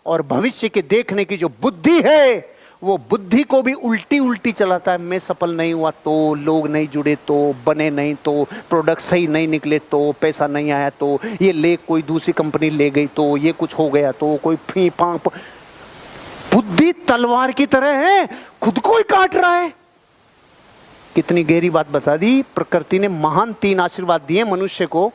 और भविष्य के देखने की जो बुद्धि है, वो बुद्धि को भी उल्टी उल्टी चलाता है। मैं सफल नहीं हुआ तो, लोग नहीं जुड़े तो, बने नहीं तो, प्रोडक्ट सही नहीं निकले तो, पैसा नहीं आया तो, ये ले कोई दूसरी कंपनी ले गई तो, ये कुछ हो गया तो, कोई फी फांक। बुद्धि तलवार की तरह है, खुद को ही काट रहा है। कितनी गहरी बात बता दी। प्रकृति ने महान 3 आशीर्वाद दिए मनुष्य को,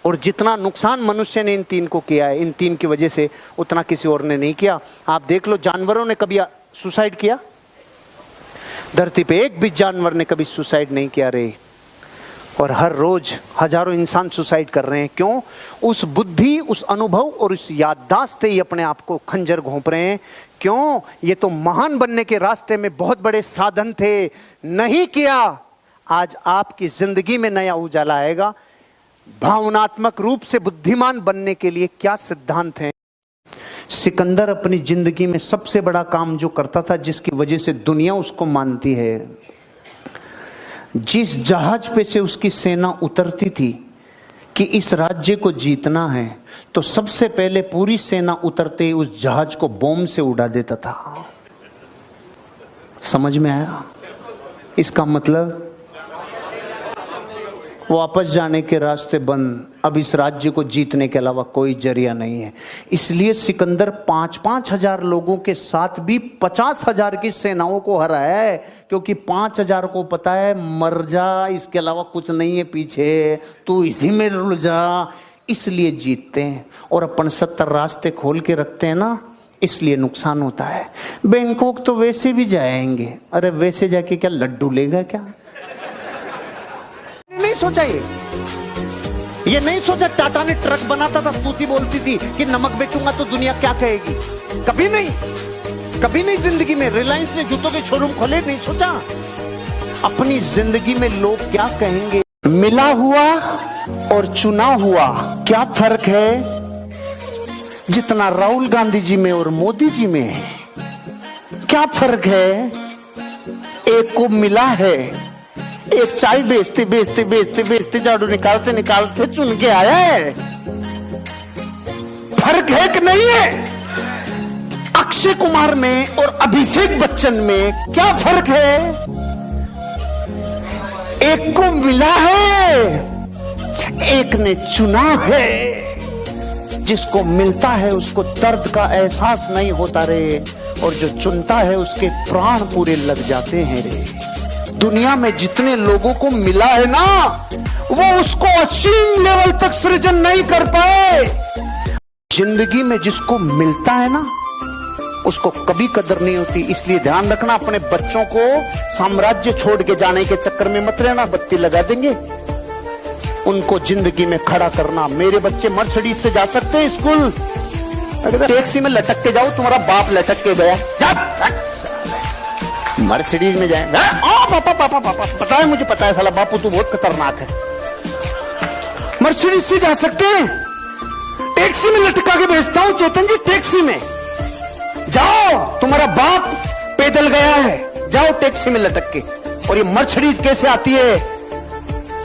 और जितना नुकसान मनुष्य ने इन 3 को किया है, इन 3 की वजह से, उतना किसी और ने नहीं किया। आप देख लो, जानवरों ने कभी सुसाइड किया? धरती पे एक भी जानवर ने कभी सुसाइड नहीं किया रे। और हर रोज हजारों इंसान सुसाइड कर रहे हैं। क्यों? उस बुद्धि, उस अनुभव और उस याददाश्त से ही अपने आप को खंजर घोंप रहे हैं। क्यों? ये तो महान बनने के रास्ते में बहुत बड़े साधन थे, नहीं किया। आज आपकी जिंदगी में नया उजाला आएगा। भावनात्मक रूप से बुद्धिमान बनने के लिए क्या सिद्धांत हैं? सिकंदर अपनी जिंदगी में सबसे बड़ा काम जो करता था, जिसकी वजह से दुनिया उसको मानती है, जिस जहाज पे से उसकी सेना उतरती थी कि इस राज्य को जीतना है, तो सबसे पहले पूरी सेना उतरते ही उस जहाज को बॉम्ब से उड़ा देता था। समझ में आया? इसका मतलब वापस जाने के रास्ते बंद। अब इस राज्य को जीतने के अलावा कोई जरिया नहीं है। इसलिए सिकंदर 5-5 हजार लोगों के साथ भी 50,000 की सेनाओं को हराया है, क्योंकि 5,000 को पता है मर जा, इसके अलावा कुछ नहीं है पीछे, तू इसी में रुल जा। इसलिए जीतते हैं। और अपन 70 रास्ते खोल के रखते हैं ना, इसलिए नुकसान होता है। बैंकॉक तो वैसे भी जाएंगे। अरे वैसे जाके क्या लड्डू लेगा क्या? नहीं सोचा ये नहीं सोचा। टाटा ने ट्रक बनाता था, स्तुति बोलती थी कि नमक बेचूंगा तो दुनिया क्या कहेगी। कभी नहीं जिंदगी में। रिलायंस ने जूतों के शोरूम खोले, नहीं सोचा अपनी जिंदगी में लोग क्या कहेंगे। मिला हुआ और चुना हुआ क्या फर्क है? जितना राहुल गांधी जी में और मोदी जी में है। क्या फर्क है? एक को मिला है, एक चाय बेचते झाड़ू निकालते चुन के आया है। फर्क है कि नहीं है? अक्षय कुमार में और अभिषेक बच्चन में क्या फर्क है? एक को मिला है, एक ने चुना है। जिसको मिलता है उसको दर्द का एहसास नहीं होता रे, और जो चुनता है उसके प्राण पूरे लग जाते हैं रे। दुनिया में जितने लोगों को मिला है ना, वो उसको असीम लेवल तक सृजन नहीं कर पाए। जिंदगी में जिसको मिलता है ना, उसको कभी कदर नहीं होती। इसलिए ध्यान रखना, अपने बच्चों को साम्राज्य छोड़ के जाने के चक्कर में मत रहना। बत्ती लगा देंगे, उनको जिंदगी में खड़ा करना। मेरे बच्चे मर्सिडीज से जा सकते हैं स्कूल, अगर टैक्सी में लटक के जाओ, तुम्हारा बाप लटक के गया, मर्सिडीज में जाए। पापा पता है, मुझे पता है, साला बापू तू बहुत खतरनाक है। मर्सिडीज से जा सकते हैं, टैक्सी में लटका के भेजता हूं चेतन जी। टैक्सी में जाओ, तुम्हारा बाप पैदल गया है, जाओ टैक्सी में लटक के। और ये मर्सिडीज कैसे आती है?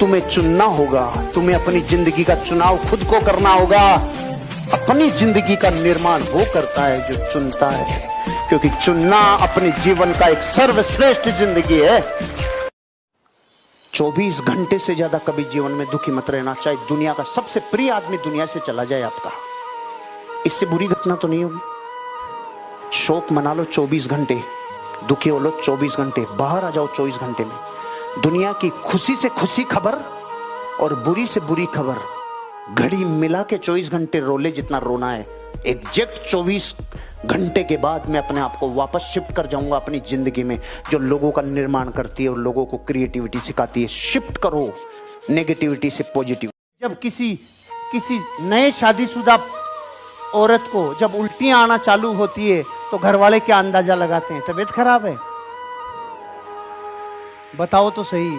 तुम्हें चुनना होगा। तुम्हें अपनी जिंदगी का चुनाव खुद को करना होगा। अपनी जिंदगी का निर्माण वो करता है जो चुनता है, क्योंकि चुनना अपने जीवन का एक सर्वश्रेष्ठ जिंदगी है। 24 घंटे से ज्यादा कभी जीवन में दुखी मत रहना। चाहे दुनिया का सबसे प्रिय आदमी दुनिया से चला जाए आपका, इससे बुरी घटना तो नहीं होगी। शोक मना लो 24 घंटे, दुखी हो लो 24 घंटे, बाहर आ जाओ 24 घंटे में। दुनिया की खुशी से खुशी खबर और बुरी से बुरी खबर घड़ी मिला के 24 घंटे रोले जितना रोना है। एग्जैक्ट 24 घंटे के बाद मैं अपने आप को वापस शिफ्ट कर जाऊंगा अपनी जिंदगी में, जो लोगों का निर्माण करती है और लोगों को क्रिएटिविटी सिखाती है। शिफ्ट करो नेगेटिविटी से पॉजिटिविटी। जब किसी नए शादीशुदा औरत को जब उल्टियां आना चालू होती है, तो घर वाले क्या अंदाजा लगाते हैं? तबीयत खराब है। बताओ तो सही।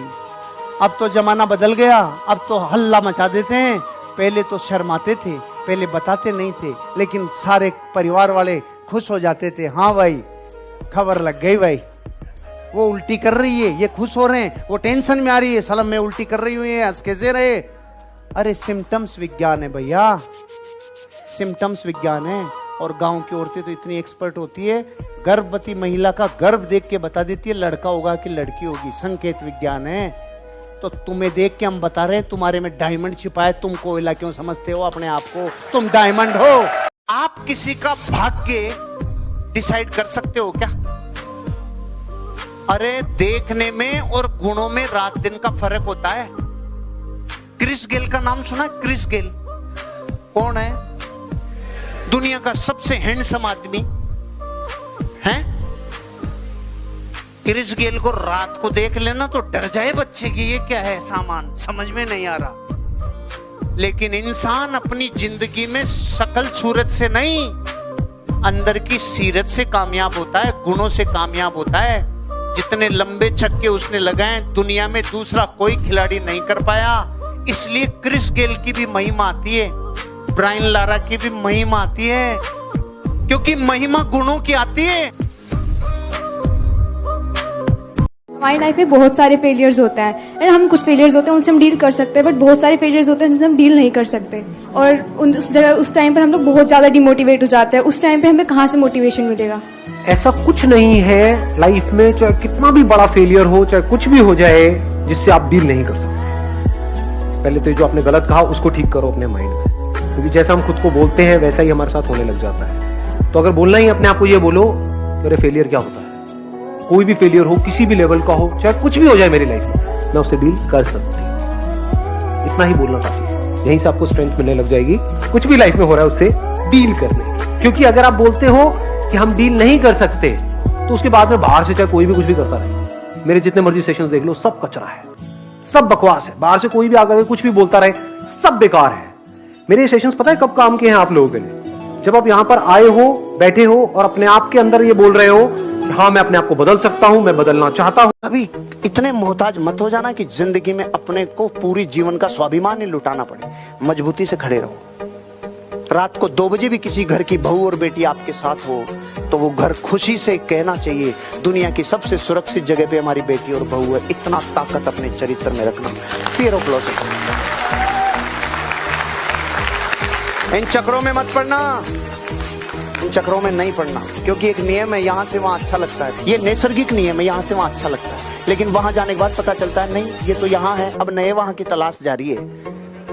अब तो जमाना बदल गया, अब तो हल्ला मचा देते हैं। पहले तो शर्माते थे, पहले बताते नहीं थे, लेकिन सारे परिवार वाले खुश हो जाते थे। हाँ भाई, खबर लग गई भाई, वो उल्टी कर रही है, ये खुश हो रहे हैं, वो टेंशन में आ रही है, सलाम मैं उल्टी कर रही हूँ, ये हंस कैसे रहे। अरे सिम्टम्स विज्ञान है भैया, सिम्टम्स विज्ञान है। और गांव की औरतें तो इतनी एक्सपर्ट होती है, गर्भवती महिला का गर्भ देख के बता देती है लड़का होगा कि लड़की होगी। संकेत विज्ञान है। तो तुम्हें देख के हम बता रहे हैं तुम्हारे में डायमंड छिपा है। तुम कोयला क्यों समझते हो अपने आप को? तुम डायमंड हो। आप किसी का भाग्य डिसाइड कर सकते हो क्या? अरे देखने में और गुणों में रात दिन का फर्क होता है। क्रिस गेल का नाम सुना? क्रिस गेल कौन है? दुनिया का सबसे हैंडसम आदमी है। क्रिस गेल को रात को देख लेना तो डर जाए बच्चे की ये क्या है सामान, समझ में नहीं आ रहा। लेकिन इंसान अपनी जिंदगी में शकल सूरत से नहीं, अंदर की सीरत से कामयाब होता है, गुणों से कामयाब होता है। जितने लंबे छक्के उसने लगाए दुनिया में दूसरा कोई खिलाड़ी नहीं कर पाया। इसलिए क्रिस गेल की भी महिमा आती है, ब्रायन लारा की भी महिमा आती है, क्योंकि महिमा गुणों की आती है। हमारी लाइफ में बहुत सारे फेलियर्स होते हैं एंड हम कुछ फेलियर्स होते हैं उनसे हम डील कर सकते हैं, बट बहुत सारे फेलियर्स होते हैं जिनसे हम डील नहीं कर सकते और उस टाइम पर हम लोग बहुत ज्यादा डिमोटिवेट हो जाते हैं। उस टाइम पे हमें कहाँ से मोटिवेशन मिलेगा? ऐसा कुछ नहीं है लाइफ में, चाहे कितना भी बड़ा फेलियर हो, चाहे कुछ भी हो जाए, जिससे आप डील नहीं कर सकते। पहले तो जो आपने गलत कहा उसको ठीक करो अपने माइंड में, क्योंकि जैसा हम खुद को बोलते हैं वैसा ही हमारे साथ होने लग जाता है। तो अगर बोलना ही अपने आप को ये बोलो कि अरे फेलियर क्या होता है, कोई भी फेलियर हो, किसी भी लेवल का हो, चाहे कुछ भी हो जाए मेरी लाइफ में, मैं उससे डील कर सकती हूँ। इतना ही बोलना काफी है। यहीं से आपको स्ट्रेंथ मिलने लग जाएगी कुछ भी लाइफ में हो रहा है उससे डील करने। क्योंकि अगर आप बोलते हो कि हम डील नहीं कर सकते तो उसके बाद में बाहर से चाहे कोई भी कुछ भी करता रहे, मेरे जितने मर्जी सेशंस देख लो, सब कचरा है, सब बकवास है। बाहर से कोई भी आकर कुछ भी बोलता रहे, सब बेकार है। मेरे सेशंस पता है कब काम के हैं आप लोगों के लिए? जब आप यहां पर आए हो, बैठे हो और अपने आप के अंदर ये बोल रहे हो कि हाँ मैं अपने आप को बदल सकता हूं, मैं बदलना चाहता हूं। अभी इतने मोहताज मत हो जाना कि जिंदगी में अपने को पूरी जीवन का स्वाभिमान ही लुटाना पड़े। मजबूती से खड़े रहो। रात को 2 बजे भी किसी घर की बहू और बेटी आपके साथ हो तो वो घर खुशी से कहना चाहिए दुनिया की सबसे सुरक्षित जगह पे हमारी बेटी और बहू है। इतना ताकत अपने चरित्र में रखना। Fear of loss. इन चक्रों में मत पड़ना, इन चक्रों में नहीं पड़ना, क्योंकि एक नियम है, यहां से वहां अच्छा लगता है। ये नैसर्गिक नियम है, यहां से वहां अच्छा लगता है, लेकिन वहां जाने के बाद पता चलता है नहीं ये तो यहां है। अब नए वहां की तलाश जारी है,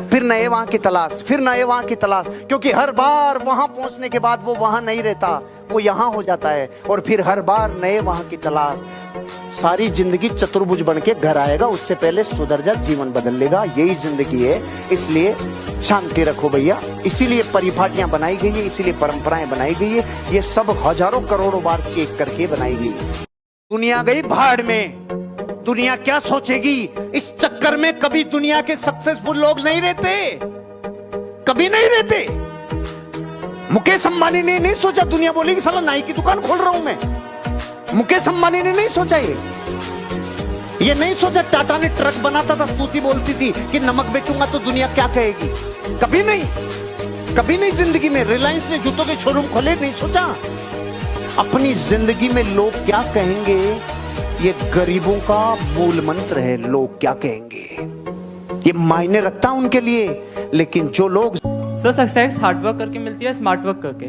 फिर नए वहां की तलाश, फिर नए वहां की तलाश, क्योंकि हर बार वहां पहुंचने के बाद वो वहां नहीं रहता, वो यहां हो जाता है, और फिर हर बार नए वहां की तलाश। सारी जिंदगी चतुर्भुज बन के घर आएगा, उससे पहले सुधर जा, जीवन बदल लेगा। यही जिंदगी है। इसलिए शांति रखो भैया। इसीलिए परिपाटियां बनाई गई है, इसीलिए परंपराएं बनाई गई है। ये सब हजारों करोड़ों बार चेक करके बनाई गई है। दुनिया गई भाड़ में, दुनिया क्या सोचेगी इस चक्कर में। कभी दुनिया के सक्सेसफुल लोग नहीं रहते, कभी नहीं रहते। मुकेश अंबानी ने नहीं सोचा दुनिया बोलेगी साला नाई की दुकान खोल रहा हूं मैं। मुकेश अंबानी ने नहीं सोचा ये नहीं सोचा। टाटा ने ट्रक बनाता था, स्तुति बोलती थी कि नमक बेचूंगा तो दुनिया क्या कहेगी। कभी नहीं, कभी नहीं जिंदगी में। रिलायंस ने जूतों के शोरूम खोले, नहीं सोचा। अपनी जिंदगी में लोग क्या कहेंगे ये गरीबों का मूल मंत्र है। लोग क्या कहेंगे ये मायने रखता है उनके लिए। लेकिन जो लोग सर सक्सेस हार्ड वर्क करके मिलती है स्मार्ट वर्क करके?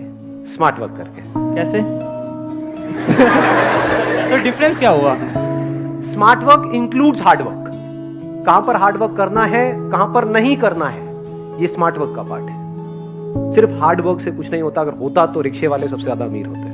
स्मार्ट वर्क करके। कैसे? तो डिफरेंस क्या हुआ? Smart work includes hard work. कहां पर हार्ड वर्क करना है, कहां पर नहीं करना है, ये स्मार्ट वर्क का पार्ट है। सिर्फ हार्ड वर्क से कुछ नहीं होता। अगर होता तो रिक्शे वाले सबसे ज्यादा अमीर होते हैं।